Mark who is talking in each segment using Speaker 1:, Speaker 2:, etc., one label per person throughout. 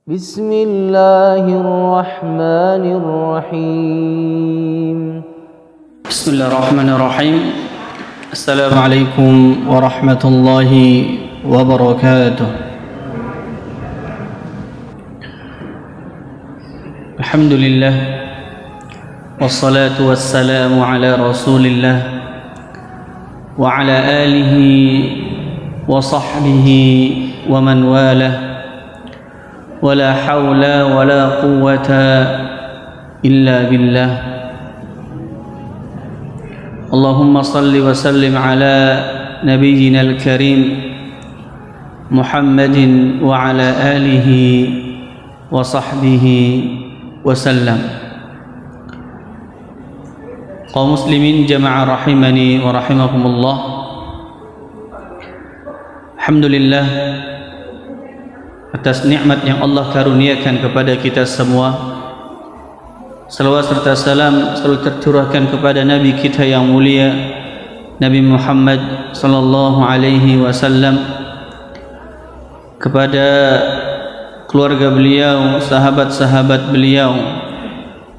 Speaker 1: بسم الله الرحمن الرحيم
Speaker 2: بسم الله الرحمن الرحيم السلام عليكم ورحمة الله وبركاته الحمد لله والصلاة والسلام على رسول الله وعلى آله وصحبه ومن والاه ولا حول ولا قوة إلا بالله اللهم صل وسلم على نبينا الكريم محمد وعلى آله وصحبه وسلم. Kaum muslimin jamaah rahimani wa rahimakumullah. Alhamdulillah atas nikmat yang Allah karuniakan kepada kita semua. Salawat serta salam selalu tercurahkan kepada Nabi kita yang mulia Nabi Muhammad sallallahu alaihi wasallam, kepada keluarga beliau, sahabat-sahabat beliau,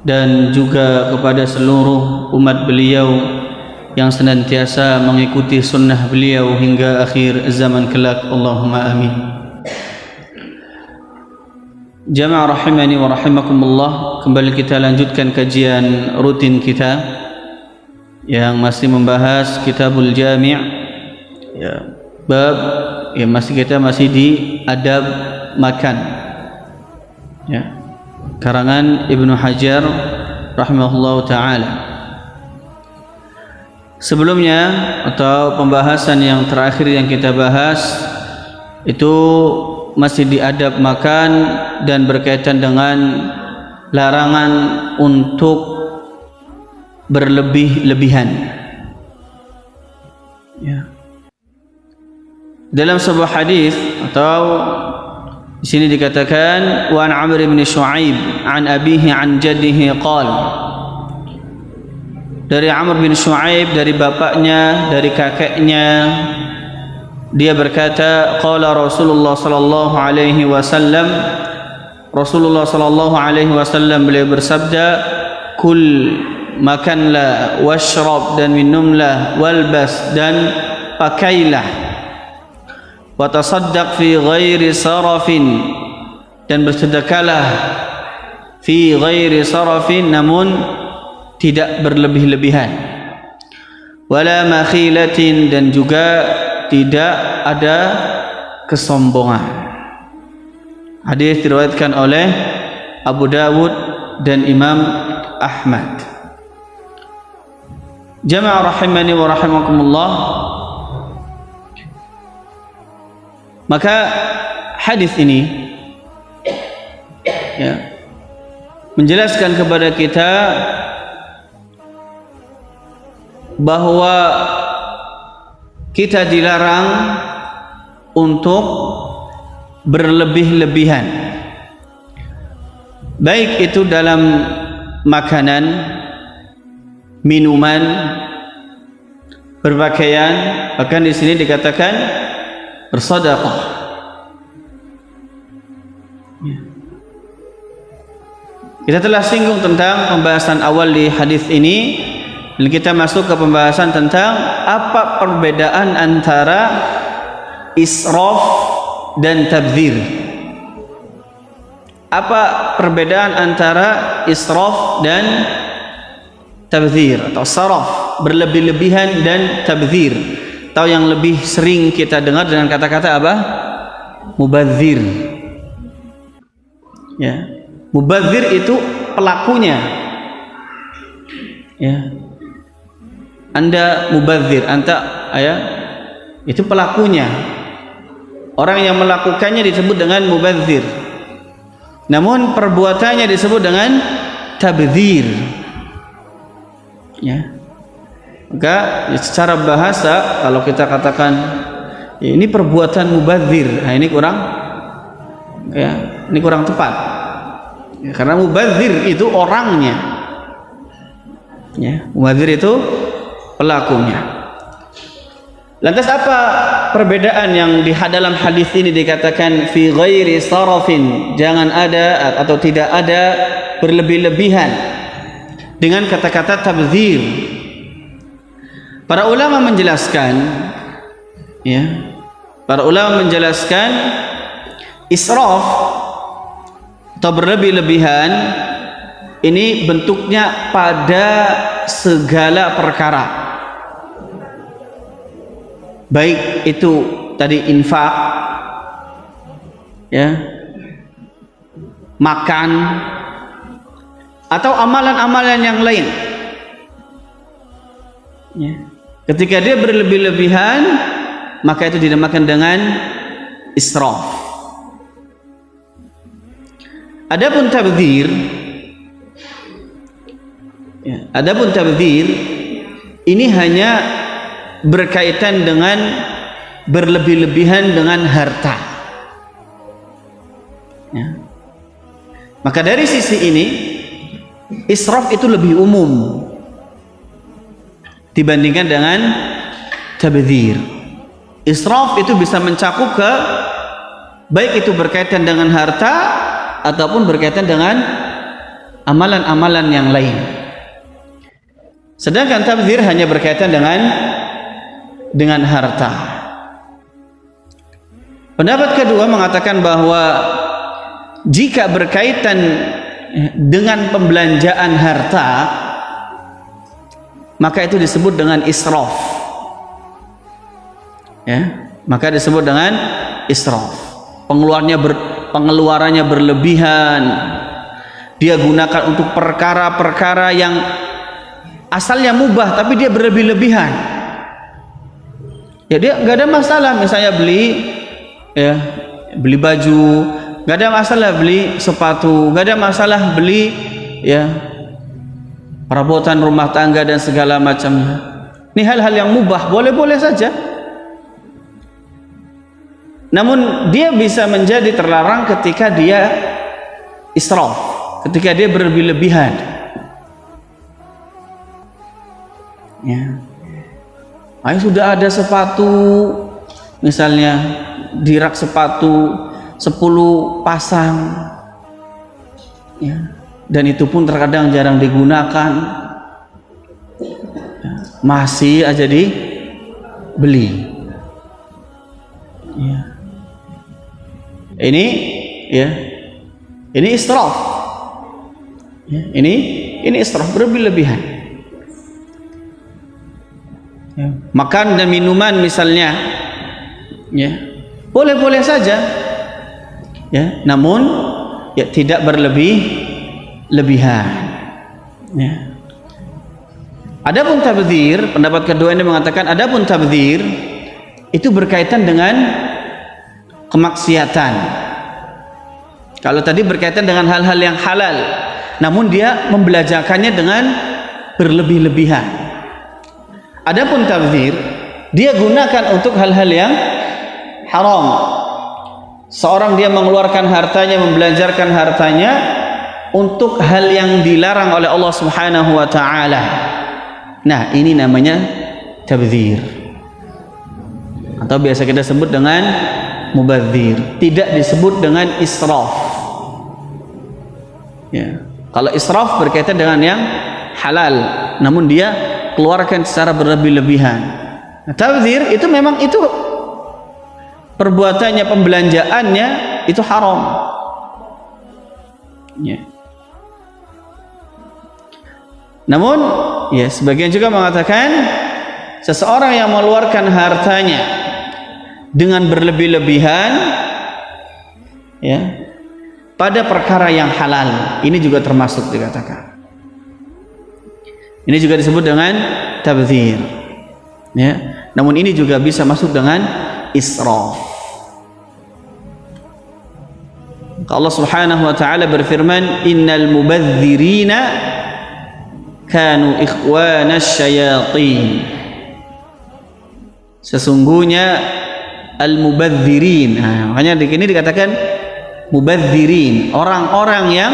Speaker 2: dan juga kepada seluruh umat beliau yang senantiasa mengikuti sunnah beliau hingga akhir zaman kelak. Allahumma amin. Jamaah rahimani wa rahimakumullah, kembali kita lanjutkan kajian rutin kita yang masih membahas Kitabul Jami', ya, bab ya, kita masih di adab makan, ya, karangan Ibnu Hajar rahimahullah ta'ala. Sebelumnya, atau pembahasan yang terakhir yang kita bahas itu masih di adab makan dan berkaitan dengan larangan untuk berlebih-lebihan, ya. Dalam sebuah hadis, atau di sini dikatakan wa an Amr bin Shu'aib an abihi an jaddihi qala, dari Amr bin Shu'aib, dari bapaknya, dari kakeknya, dia berkata, qala Rasulullah sallallahu alaihi wasallam, Rasulullah sallallahu alaihi wasallam beliau bersabda, kul, makanlah, washrab, dan minumlah, walbas, dan pakailah, wa tasaddaq fi ghairi sarafin, dan bersedekahlah, fi ghairi sarafin, namun tidak berlebih-lebihan, wala makhilatin, dan juga tidak ada kesombongan. Hadis diriwayatkan oleh Abu Dawud dan Imam Ahmad. Jamaah rahimani wa rahimakumullah, maka hadis ini, ya, menjelaskan kepada kita bahwa kita dilarang untuk berlebih-lebihan, baik itu dalam makanan, minuman, berpakaian, bahkan di sini dikatakan bersedekah. Kita telah singgung tentang pembahasan awal di hadis ini, dan kita masuk ke pembahasan tentang apa perbedaan antara israf dan tabdzir. Apa perbedaan antara israf dan tabdzir atau saraf, berlebih-lebihan, dan tabdzir, atau yang lebih sering kita dengar dengan kata-kata apa? Mubadzir. Ya, mubadzir itu pelakunya. Ya, Anda mubadzir, itu pelakunya. Orang yang melakukannya disebut dengan mubadzir, namun perbuatannya disebut dengan tabdzir. Ya. Maka secara bahasa, kalau kita katakan ya, ini perbuatan mubadzir, nah ini kurang tepat. Ya, karena mubadzir itu orangnya. Ya, mubadzir itu pelakunya. Lantas apa perbedaan yang di dalam hadis ini dikatakan fi ghairi sarafin, jangan ada atau tidak ada berlebih-lebihan, dengan kata-kata tabdzir? Para ulama menjelaskan, ya, para ulama menjelaskan israf atau berlebih-lebihan ini bentuknya pada segala perkara, baik itu tadi infak, ya, makan, atau amalan-amalan yang lain, ya. Ketika dia berlebih-lebihan, maka itu dinamakan dengan israf. Adapun tabdzir, ya, adapun tabdzir ini hanya berkaitan dengan berlebih-lebihan dengan harta, ya. Maka dari sisi ini israf itu lebih umum dibandingkan dengan tabdzir. Israf itu bisa mencakup ke, baik itu berkaitan dengan harta ataupun berkaitan dengan amalan-amalan yang lain. Sedangkan tabdzir hanya berkaitan dengan harta. Pendapat kedua mengatakan bahwa jika berkaitan dengan pembelanjaan harta, maka itu disebut dengan israf, ya, maka disebut dengan israf. Pengeluarannya berlebihan, dia gunakan untuk perkara-perkara yang asalnya mubah tapi dia berlebih-lebihan, ya, dia nggak ada masalah, misalnya beli, ya, beli baju, nggak ada masalah, beli sepatu, nggak ada masalah, beli, ya, perabotan rumah tangga dan segala macamnya. Ini hal-hal yang mubah, boleh-boleh saja. Namun dia bisa menjadi terlarang ketika dia israf, ketika dia berlebih-lebihan, ya. Sudah ada sepatu, misalnya di rak sepatu 10 pasang, ya, dan itu pun terkadang jarang digunakan, ya, masih aja dibeli, ya. Ini, ya, ini israf, ya, ini israf, berlebih-lebihan, ya. Makan dan minuman misalnya, ya, boleh-boleh saja, ya, namun ya tidak berlebih-lebihan, ya. Adapun tabdzir, pendapat kedua ini mengatakan adapun tabdzir itu berkaitan dengan kemaksiatan. Kalau tadi berkaitan dengan hal-hal yang halal, namun dia membelajarkannya dengan berlebih-lebihan. Adapun tabdzir, dia gunakan untuk hal-hal yang haram. Seorang dia mengeluarkan hartanya, membelanjarkan hartanya untuk hal yang dilarang oleh Allah Subhanahu wa taala. Nah, ini namanya tabdzir, atau biasa kita sebut dengan mubadzir. Tidak disebut dengan israf, ya. Kalau israf berkaitan dengan yang halal, namun dia keluarkan secara berlebih-lebihan. Nah, tabdzir itu memang itu perbuatannya, pembelanjaannya itu haram, ya. Namun, ya, sebagian juga mengatakan seseorang yang mengeluarkan hartanya dengan berlebih-lebihan, ya, pada perkara yang halal, ini juga termasuk dikatakan. Ini juga disebut dengan tabdzir, ya. Namun ini juga bisa masuk dengan israf. Allah Subhanahu wa taala berfirman, innal mubadzirina kanu ikhwanas syayatin. Sesungguhnya al-mubadzirin, makanya di sini dikatakan mubadzirin, orang-orang yang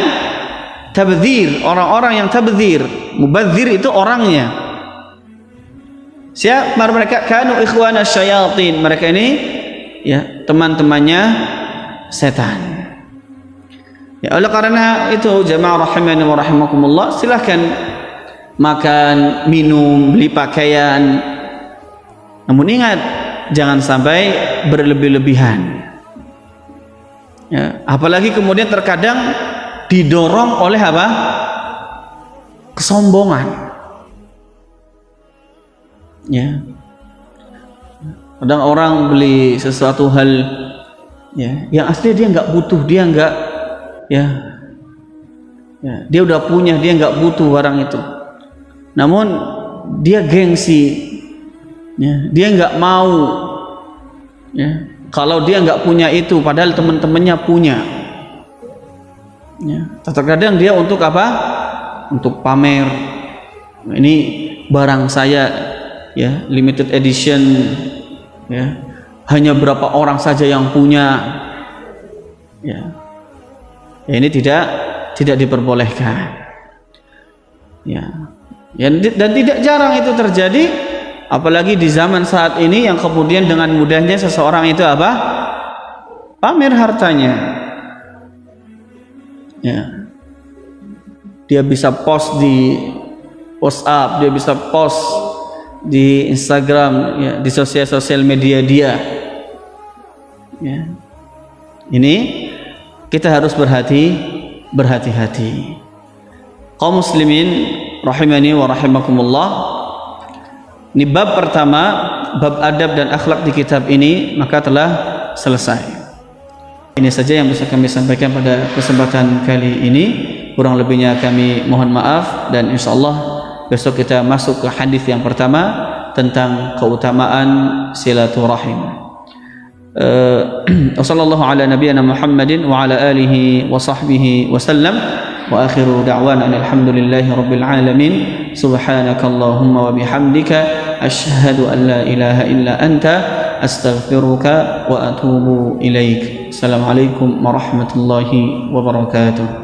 Speaker 2: tabdzir, orang-orang yang tabdzir. Mubadzir itu orangnya, Siapa mereka? Kanu ikhwana syayatin. Mereka ini ya teman-temannya setan. Ya, oleh karena itu jamaah rahimani wa rahimakumullah, silahkan makan, minum, beli pakaian. Namun ingat, jangan sampai berlebih-lebihan. Ya, apalagi kemudian terkadang didorong oleh apa? Kesombongan. Ya, kadang orang beli sesuatu hal ya yang asli dia nggak butuh, dia nggak ya, dia udah punya, dia nggak butuh barang itu, namun dia gengsi ya, dia nggak mau ya kalau dia nggak punya itu padahal teman-temannya punya ya. Terkadang dia untuk apa? Untuk pamer, ini barang saya ya, limited edition ya, hanya berapa orang saja yang punya ya, ya ini tidak diperbolehkan ya. Ya, dan tidak jarang itu terjadi, apalagi di zaman saat ini yang kemudian dengan mudahnya seseorang itu apa? Pamer hartanya ya. Dia bisa post di WhatsApp, dia bisa post di Instagram ya, di sosial media dia ya. Ini kita harus berhati-hati. Kaum muslimin rahimani wa rahimakumullah, ini bab pertama, bab adab dan akhlak di kitab ini maka telah selesai. Ini saja yang bisa kami sampaikan pada kesempatan kali ini, kurang lebihnya kami mohon maaf, dan insyaallah besok kita masuk ke hadis yang pertama tentang keutamaan silaturahim. Wassallallahu ala nabiyyina Muhammadin wa ala alihi wa sahbihi wa sallam, wa akhiru da'wana alhamdulillahi rabbil alamin. Subhanakallahumma wa bihamdika asyhadu an la ilaha illa anta astaghfiruka wa atubu ilaik. Assalamualaikum warahmatullahi wabarakatuh.